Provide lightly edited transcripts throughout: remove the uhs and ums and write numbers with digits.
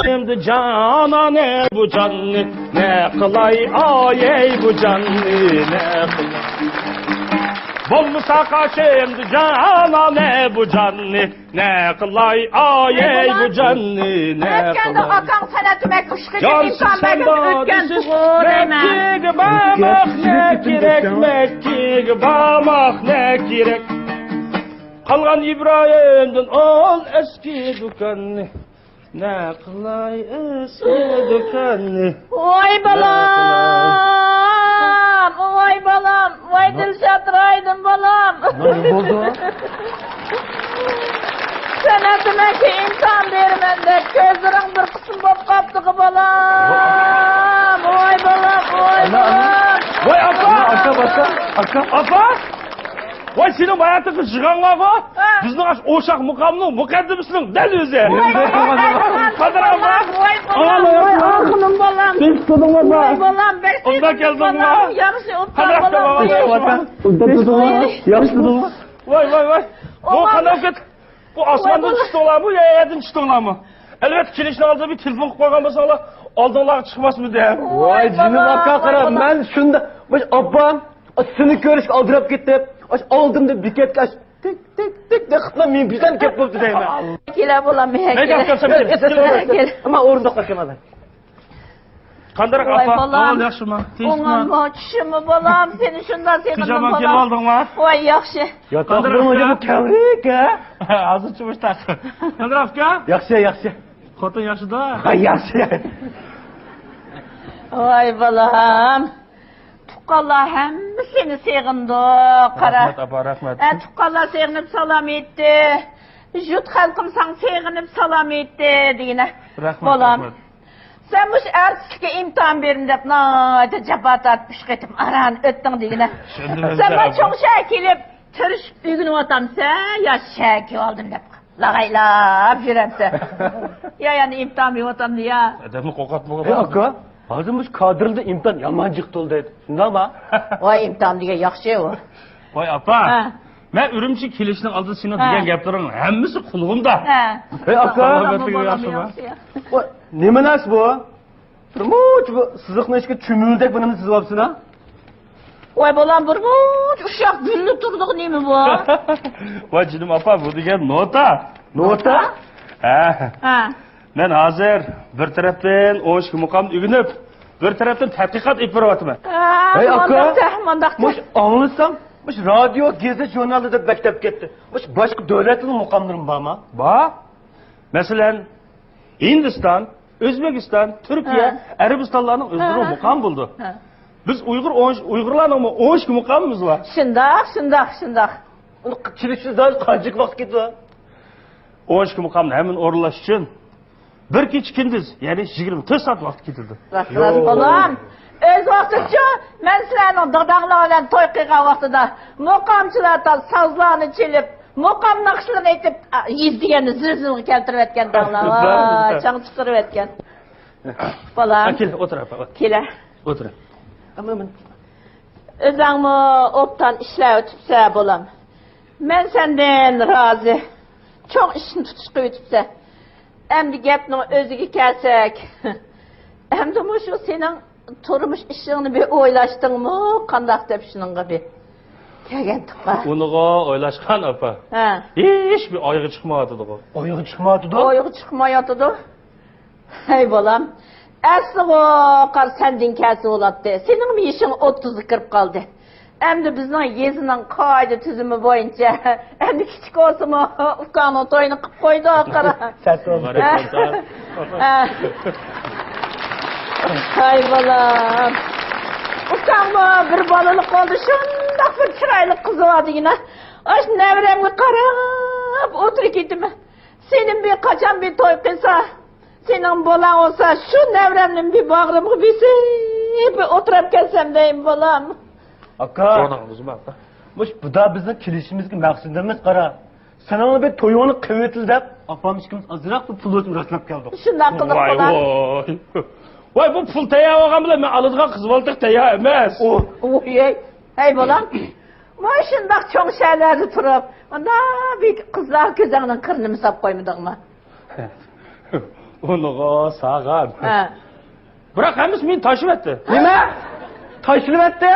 Şimdi cana ne bu canlı, ne kılay ay ey bu canlı, ne kılay. Bulmuşsa karşımdı cana ne bu canlı, ne kılay ay ey bu canlı, ne Ötkende kılay. akan sana tümek uşkıcı Yansın insan sen belki ötken tuğu deme. Mekki'ye bağmak ne gerek, Mekki'ye bağmak ne gerek. Kalgan İbrahim'den ol eski dükkanı, ne kılay eski dükkanı. Oy balam, oy balam, oy Dilşat Raydın balam. Ne oldu? Sana demek ki imkan vermende gözlerin bir kısım bop kaptı ki balam. Oy balam, oy balam. Vay apa! Vay senin hayatını çıkan kafa, bizden aç oşak mukamının mukaddimsinin del özü. Kadir apa! Ağınım balam. Siz tutun Oy apa! balam, Onda geldin mi? Yaxşı Kadir otlar apa! balam. Yaxşı tutun mu? Vay. Bu kanal git. Bu asmandan çıktı ola mı, ya yerden çıktı ola mı? Elbet kilişini aldı bir telefon koygan bolsa ola aldığınlar çıkmaz mı diye. Vay canım akka qara, ben şunda baş abam seni görüş aldırıp gitti. Aş aldım da biket kaç tik de xitma men bizden kep boldu deyman. Kela balam Ne kela. yapsam sen? Ama orunda qaşamadan. Kandarak Vay apa? balam. Ol yaxşı mı? Oğlum çişimi balam seni şundan sevindim Pijaman kelip balam. aldın mı? Vay yaxşı. Ya taqdim hocam bu kavrik ha. Azı çımışlar. Kandarak ka? Yaxşı. Xotin yaxşı da. Ha yaxşı. Vay balam. Tuqqallar hemmi seni sevindi. Qara. Rahmet apa, rahmet. Tuqqallar sevinip salam etti. Jut halkım san sevinip salam etti diyene. Rahmet, Balam. rahmet. Sen bu artistlikka imtihan berim dep nayta jabat atmış getim aran öttün diyene. Sen bana çok şey kelip tırış ügünü otamsa ya şeki oldum dep. Lagaylap jüremse. Ya yani imtihan bir otam diye. Adamı kokatma. Hey akka, hazır bu kadrında imtihan yamancık tol dedi. Şunda mı? Vay imtihan diye yaxşı o. Vay apa. Ben ürümçi kilişinin aldı seni diyen gapların hemmisi kulağımda. He. Hey akka, Allah'a yaxşı mı? ne manas bu? Turmuş bu sızıqni ishga çümüldek bunu siz yapsın ha? Vay balam burmuş uşak güllü turduk ne mi bu? Vay canım apa bu diyen nota. Nota? Ha. Ben hazır bir taraftan o işki mukam ügünüp bir taraftan tadqiqat ip beravatman. Hey akka, mandaqta. muş anlasam, muş radyo, gazete, jurnalda da bektep gitti. Muş başka devletin mukamlarım var mı? Ba. Mesela Hindistan, Özbekistan, Türkiye, Arabistanların özleri mukam buldu. Biz Uygurlarning o işki mukamımız var. Şundaq. Onu çilişsiz daha kancık vakit gitti. O işki mukamını hemen orulaş için bir keç kindіз, yani 24 saat vaqt ketildi. Rahmat balam. Öz vaqtınca men sizlarning dadanglar bilan to'y qilgan vaqtida muqamchilardan sazlarni chelib, muqam naqshlarini aytib, yezdigani zil-zil keltirib aytgan danglar. Voy, chang chiqarib aytgan. Balam. Kel, o'tir apa. Kela. O'tir. Ama men Özüngmi optan ishlar o'tibsa bolam. Men sendan rozi. Çok ishni tutishga o'tibsa. Endi gapning o'ziga kelsak. Endi shu sening turmush ishingni bir o'ylashdingmi? Qandaq deb shuningga bir kelgan tuqqa. Uniga o'ylashgan apa. Ha. Hech bir oyog'i chiqmayotdi. oyog'i chiqmadi-da. Oyog'i chiqmayotdi. Hey bolam. Asli qar sendin kelsa bo'ladi. Sening bir ishing 30 kirib qoldi. Endi bizning yezining qoida tuzumi bo'yicha endi kichik o'simi ukani to'yini qilib qo'ydi qara. Hay bolam. Ukamma bir bolalik qoldi. Shundoq bir chiroyli qiz bo'ladigina. Ash nevramga qarab o'tirib ketdim. Senin bir qachon bir to'y qilsa, senin bolan olsa şu nevramning bir bag'rimga besib o'tirib kelsam deyim bolam. Akka, muş bu da bizim kilişimizki maqsadimiz qara. Sana onu bir toyunu qıvetil deb, apam ikimiz azroq bir pul o'tib rastlab keldik. Shundoq qilib bolam. Voy bu pul tayyor olgan bilan men aladigan qiz boltiq tayyor emas. Oy, hey bolam. Mana shundoq cho'ng shaylarda turib, unda bir qizlar ko'zingdan qirnini sap qo'ymadingmi? Onu sağan. Ha. Bırak hemiz beni taşıp etti. Nima? Taşınıp etti.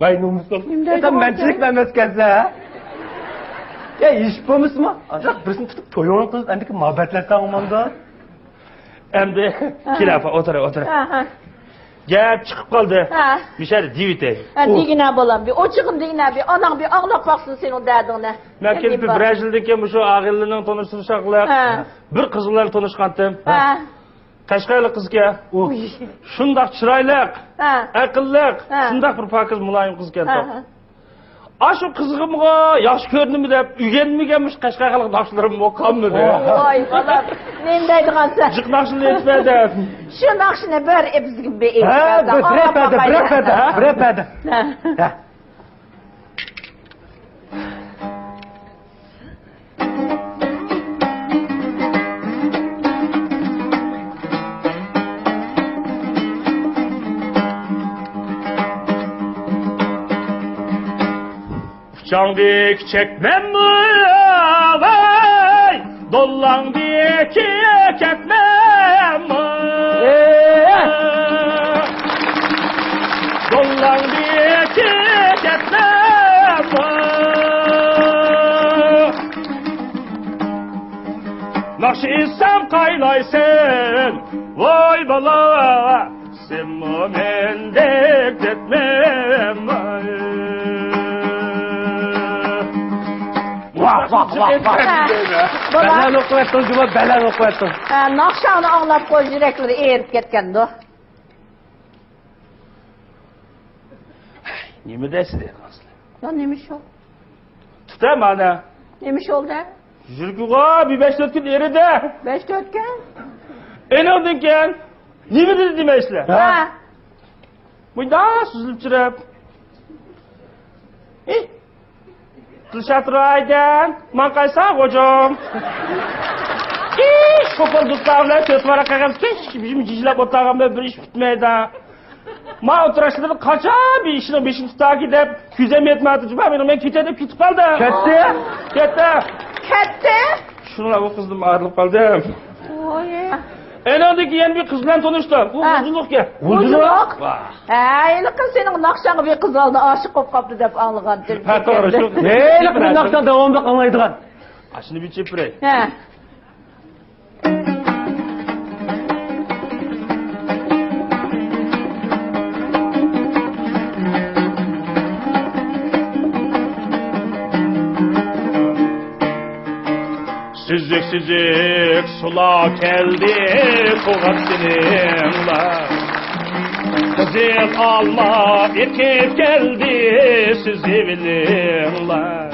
Vay nomusum. Sen mençilik vermezkense ha? Ya iş bulmuşsun Azak birisini tutup toyuğunu kız, endeki muhabbetler sağlamanda. Endi kilafa otur. Ha. Gel çıkıp kaldı. Ha. Bir şey divite. Ha, digine balam bir. O çıkın digine bir. Anan bir ağlap baksın senin derdine. Ben kelip bir Brazil'deki şu ağıllının tanıştırışaklık. Ha. Bir kızlar tanışkandım. Ha. Kaşkaylı kız ki. Şundak çıraylık, Ha. akıllık, Ha. şundak bir pakiz mulayim kız Ha. keldi. Aşu kızgımga yaş gördüm mü dep, ügenmigenmiş Kaşkaylık nakşılarım okan mı de. Oy balam. Neyim deydiğin sen? Cık nakşını etmedi. Şu nakşını böyle bizim bir ev. Ha, bırak bedi. Ha. Çandik çekmem mi vay, dollan diye ki ketmem mi? Dollan diye ki ketmem mi? Nakşı isem kaynaysın, vay bala, sen momendek etmem mi? Vah. Belen okuyorsun cuma, belen okuyorsun. Nakşanı ağlap koy yürekleri eğirip ketken de. Nemi desin aslı? Ya neymiş o? Tutam ana. Neymiş oldu? Jürgüga bir 5-4 gün eride. 5-4 gün. En oldunken. Nemi dedi demesle? Ha. Bu da süzülüp çırap. Tılşatırayden. Man kaysa hocam. Şokol tuttağımlar söz var akağım. Keşke bizim cicilap otağım bir iş bitmeydi. Ma oturuşları kaça bir işine beşinci tutağa gidip küzem yetmedi. Ben kitip kaldı. Kette. Şununla bu kızdım ayrılıp kaldım. Oy. En öndeki yeni bir kızla tanıştım. Bu Ha. uzunluk ya. Uzunluk? Vah. Eyli kız senin nakşanı bir kız aldı aşık olup kaptı dep anlıgan. Ha doğru şu. Neyle kızın aksan devamlı kalmaydıgan. Aşını bir çepirey. He. Süzük sula geldi kuvat seninle. Kızıl alma erkek geldi süzüvlinle.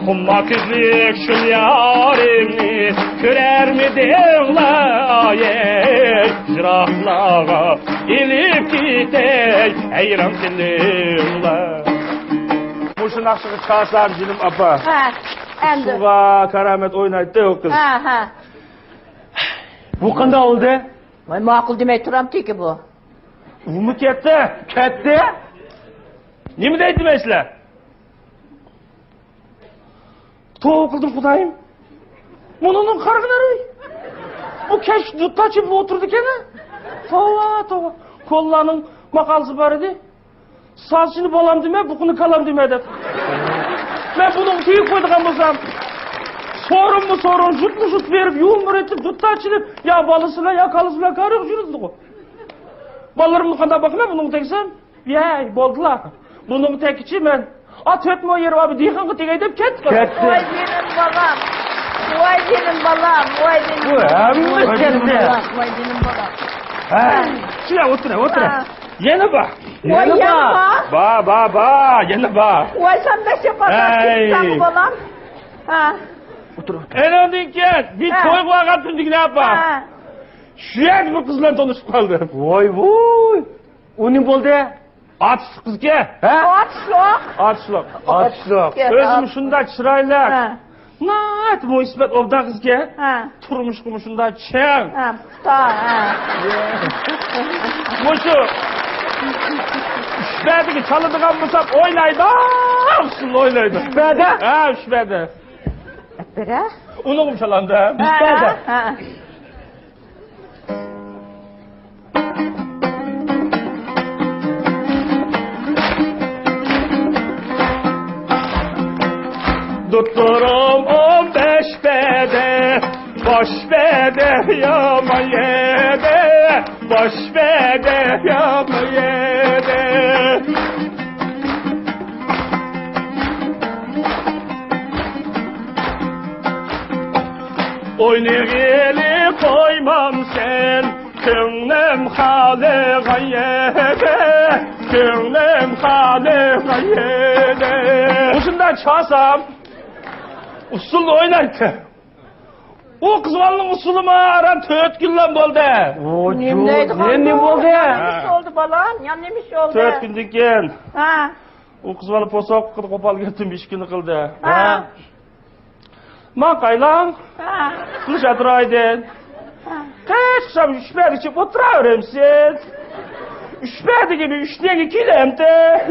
Humma küzlük şu yarimni körer mi dinle. Ayey jirahlağa ilip gitey eyram seninle. Muşun akşamı çağırsam cilim apa. Ha. Endi. Suğa karamet oynaydı o kız. Ha. Bu kanda oldu? Vay makul demey turam ki bu. Umu kette. Ketti. Ne mi deydi mesle? Tuğ kıldım kudayım. Bunun kargıları. Bu keş dutta çıplı oturdu kene. Tova. Kollarının makalsı var idi. Sazını balam deme, bukunu kalam deme dedi. Ben bunun tüyü koyduğum olsam. Sorun, jut verip, yumur etip, dutta açılıp, ya balısına, ya kalısına karıyor, jürüzdü o. Ballarımın kanda bakma, bunun teksem, yey, boldular. Bunun tek içi ben. At etme o yeri abi, diyhanğı tek edip ket. Vay benim balam. Vay benim balam. Şuraya otur. Yine bak. Vay yanma. Ba, yine bak. Vay sen de şepatat gitsen balam. Ha. En öndeyken bir toy kuakat bindik ne yapar? Ha. Şuraya bir kızla tanışıp kaldı. Vay. O ne oldu? At kız ki. Atşlok. Özüm şunda çıraylar. Ha. Naat bu İsmet obda kız ki. Ha. Turmuş kumuşunda çen. Ha. Ha. Muşu. Şüphedeki çalıdıgan musab oynaydı. Aslında oynaydı. Şüphede? Ha şüphede. Bire? Onu çalandı. İşte. Ha. Tutturum 15 bede, boş bede yama yede, boş bede yama yede. Oynayılı koymam sen, könlüm hali gayyede, könlüm hali gayyede. Ucundan çalsam, usul oynaydı. O kızvalının usulü mü aram 4 günden oldu. Ne oldu? Yanlış oldu balam, yanlış oldu. 4 gündük gen. Ha. O kızvalı posok kopal getirdim 5 günü kıldı. Ha. Ma kaylan, Ha. kılıç atıraydın. Ha. Kaç şam üşmedi içip oturuyorum sen. Üşmedi gibi üşten 2 lemde.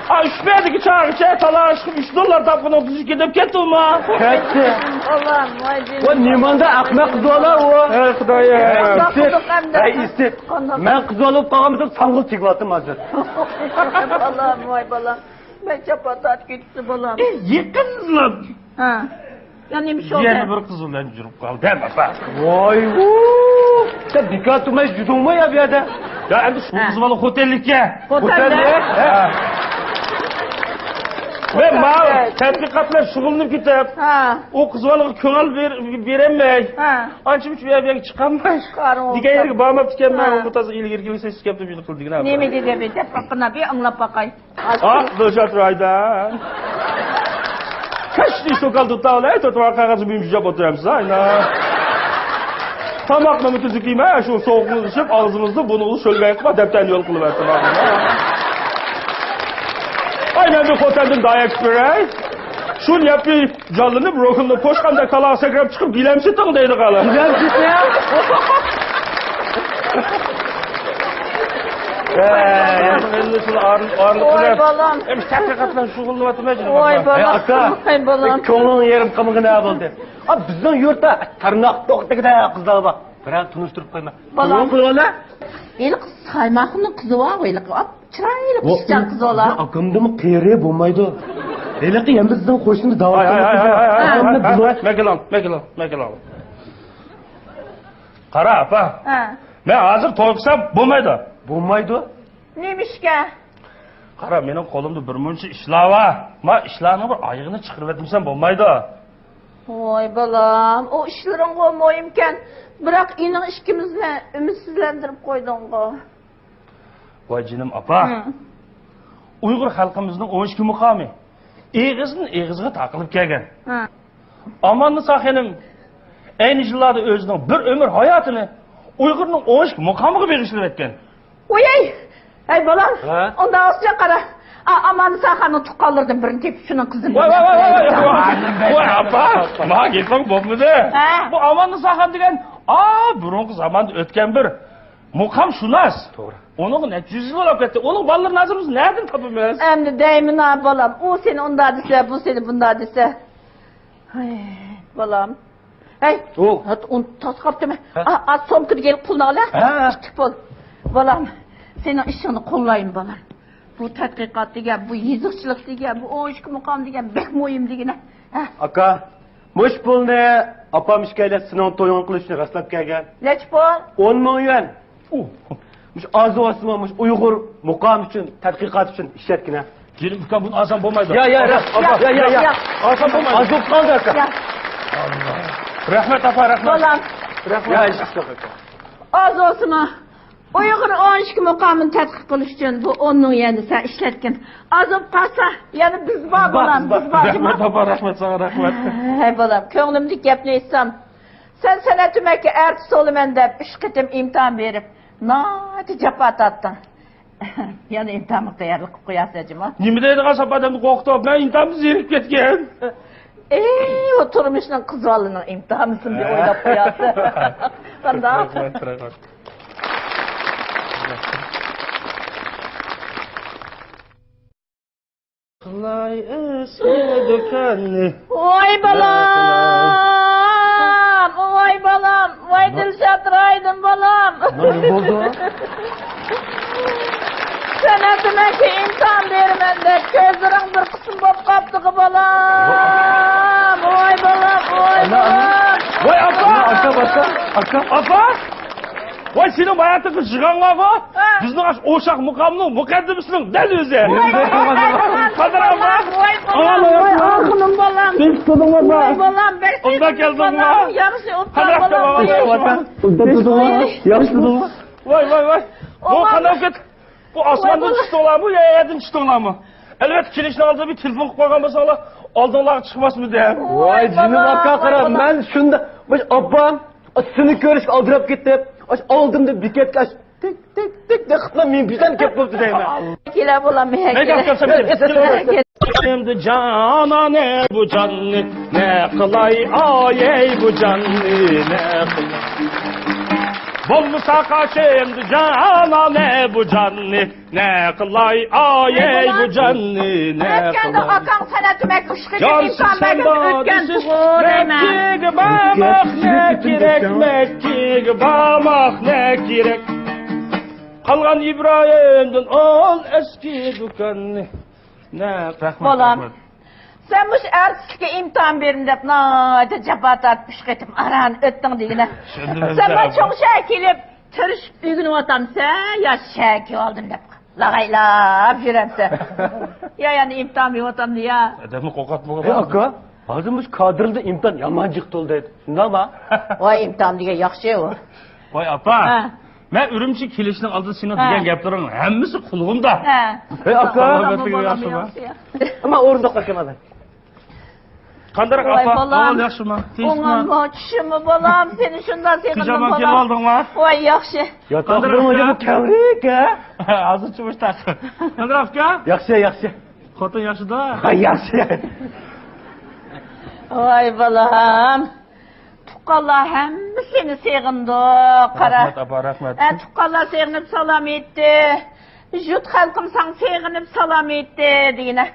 Ha üşmedi ki çağır çay talaşkım $3 tapkın 32 dep kettim ma. Kaçtı. Allah'ım vay canına. O nimanda akmak kız ola o. Ey Xudayım. Ay istet. Ben kız olup kalmışım sangıl çıkıvattım hazır. Balam vay balam. Ben çapatat gitti balam. Yıkınızla. Ha. Yanlış oldu. Yeni bir kızı lan jürüp kaldı deme bak. Vay sen dikkat tutmaya jüdün mü ya bir yerde? Ya endi şu Ha. kızı bana otellikке. Otelde. Ha. Ve ma Evet. tatbikatlar şugulunum kitap. Ha. O kız bana köngel veremey. Ha. Ançım şu bir çıkamay. Çıkarım oldu. Diga yerge bağmap diken Ha. ben bu tazı ilgili ses yaptım bir kıldı gina. Ne mi dedi bir de bakına bir anla bakay. Ah, dojat raydan. Kaçtı şu kaldı tavla et otur kağızı bir müjde oturuyorum sayna. Tamakla mı tüzükeyim ha şu soğukluğu düşüp ağzımızda bunu şöyle yapma depten yol kılıversin abi. Aynen bir otelden dayak verey. Şunu yapıyor canlını bırakımda poşkanda kalasa girip çıkıp gilemsi tığındaydı kalan. Güzel ya. Oy balam. Hem tatbikatlar şugulunu atmacı. Oy balam. Aka. Oy balam. Köngülün yerim kımıgına buldu. Abi bizden yurtta tırnak doktekde kızlar bak. Bırak tunuşturup koyma. Balam. Kız ola. El kız saymakının kızı var öyle. Çıraylı kızcan kız ola. Akımda mı kıyırıya bulmaydı. Öyle ki yalnız sizden koşunu davet Ay ay ay ay ay ay. Mekelan. Kara apa. Ha. Ben hazır toyuksam bulmaydı. Bulmaydı. Neymiş ki? Kara benim kolumda bir münçü işlava. Ma işlağını bir ayığını çıkırıverdim sen bulmaydı. Oy balam. O işlerin koymayımken bırak inin işkimizle ümitsizlendirip koydun ko. Vay canım apa. Uygur halkımızın 12 mukamı. Eğizine takılıp gelgen. Ha. Amanlı sahinim. Aynı yıllarda özünün bir ömür hayatını Uygur'un 12 mukamı verişler etken. Oyay! Hey balam, Ha? onda olsun kara. Aman sahanı tukalırdım birini tepip şunun kızını. Vay apa. Ma gitmek bulmadı. Ha. Bu amanlı sahan degen, burunqu zamanda ötken bir mukam şunas. Doğru. Onun ne 100 yıl olap ketdi. Onun ballarını hazırımız nereden tapımız? Hem deyimin ha balam. O seni onda dese, bu seni bunda dese. Ay balam. Hey, O. onu tas kaptı mı? Az somkır gelip pulunu al Ha. Çık bol. Balam, senin işini kollayın balam. Bu tatbikat degen, bu yezikçilik degen, bu o işki mukam degen, bek muhim degen. Aka. Muş pul ne? Apam işkeyle sınav toyun kılışını rastlap gelgen. Neç bol? 10 milyon. Muş az olsun Uygur mukam için, tatbikat için işletkine. Gelin mukam bunu azam bulmaydı. Ya. Azam bulmaydı. Az olup kaldı aka. Ya, Rahmet apa rahmet. balam. Ya işte yok aka. Az olsun ha. Uygur 12 mukamını tədqiq qilish üçün bu 10 yani sen işletken. Az olup kalsa yani biz var balam, biz var. Rahmet apa rahmet sana rahmet. Hey balam, könglimdik gep neysem. Sen sene tümeki ertesi olumen dep 3 qitim imtihan berip, nati japat attın. Yani imtihanı tayyorlik qilib qo'yasizmi ha? Nima deydi qasab odamni qo'rqitib, men intamni zerikib ketgan. O turmuşun qizvalının imtihanısın diye o'ylab qo'yasiz. Qanday? Rahmat. qilay eski do'konni. Voy balam, voy balam, voy Dilshod Raydin balam. Ne oldu? Sana demek imtihan bermen deb ko'zlaring bir qism bo'lib qopti balam. Voy balam, voy balam. Voy apa! Aka. Apa! Voy sening bayatı jig'anlag'i Ha. bizning o'shaq muqamning muqaddimisining dal o'zi. Qadir apa? voy balam, voy oxilim balam. Voy balam, bir Unda keldingmi? Yaxshi Qadir o'tgan balam. Yaxshi. Voy. Bu Oğlan. qanday ket? Bu osmondan Voy, tushdi olarmi, yerdan tushdi olarmi? Albatta kelishni oldida bir telefon qilib qo'ygan bo'lsanglar, oldinlarga chiqmasmi deb. Voy jinim aka qarab, men shunda obbam seni ko'rish aldirab ketdi. Oldimda bekatga tik deb qilib men bizdan kelib bo'ldi deyman. Kela balam. Ne kapsam Şimdi canane bu canni ne kılay ayey bu canni ne kılay. Bolmusa şimdi canane bu canni ne kılay ayey bu canni ne Ötkende kılay. akam sana tümek ışkıcı Cansız insan sen benim de ötken düşüz bu deymen. Mekki'ye bağmak ne gerek Mekki'ye bağmak ne gerek. Kalgan İbrahim'den ol eski dükkanı. Ne rahmet. Balam. Sen bu artistlikka imtihan berim deb nayta jabat atmış getim aran öttün digine. Şimdi ben Sen bana sana- çok şey kelip tırış ügünü atamsa ya şeki oldum deb. Lagaylap jüremse. Ya yani imtihan bir atamdı ya. Adamı kokatma Aka, hozir biz kadrda imtihan yamanjiq to'ldi. Shundaymi? Vay imtihan diye yaxshi o. Vay apa. Ha. Ben ürümçi kilişinin aldı seni Ha. diyen gapların hemmisi kulluğumda. Ha. Hey aka. Balam, Rahmetli balam, yaxshi yaxshi ya. Ama o'rindiqqa kelmadi. Kandarak Vay apa. balam. Ol yaxshi mı? Ona Tezmi? mı çişimi balam seni şundan sevindim Pijama balam. kelib olding mi? Vay yaxshi. Yotoqda bu kavrik a. Hozir chivish tak. Kandarakka? Yaxshi. Xotin yaxshida? Ha, yaxshi. Vay balam. Tuqqallar hamma seni sevindi. Qara. Rahmat apa, rahmat. Tuqqallar sevinib salom etdi. Jut xalqim san sevinib salom etdi degine.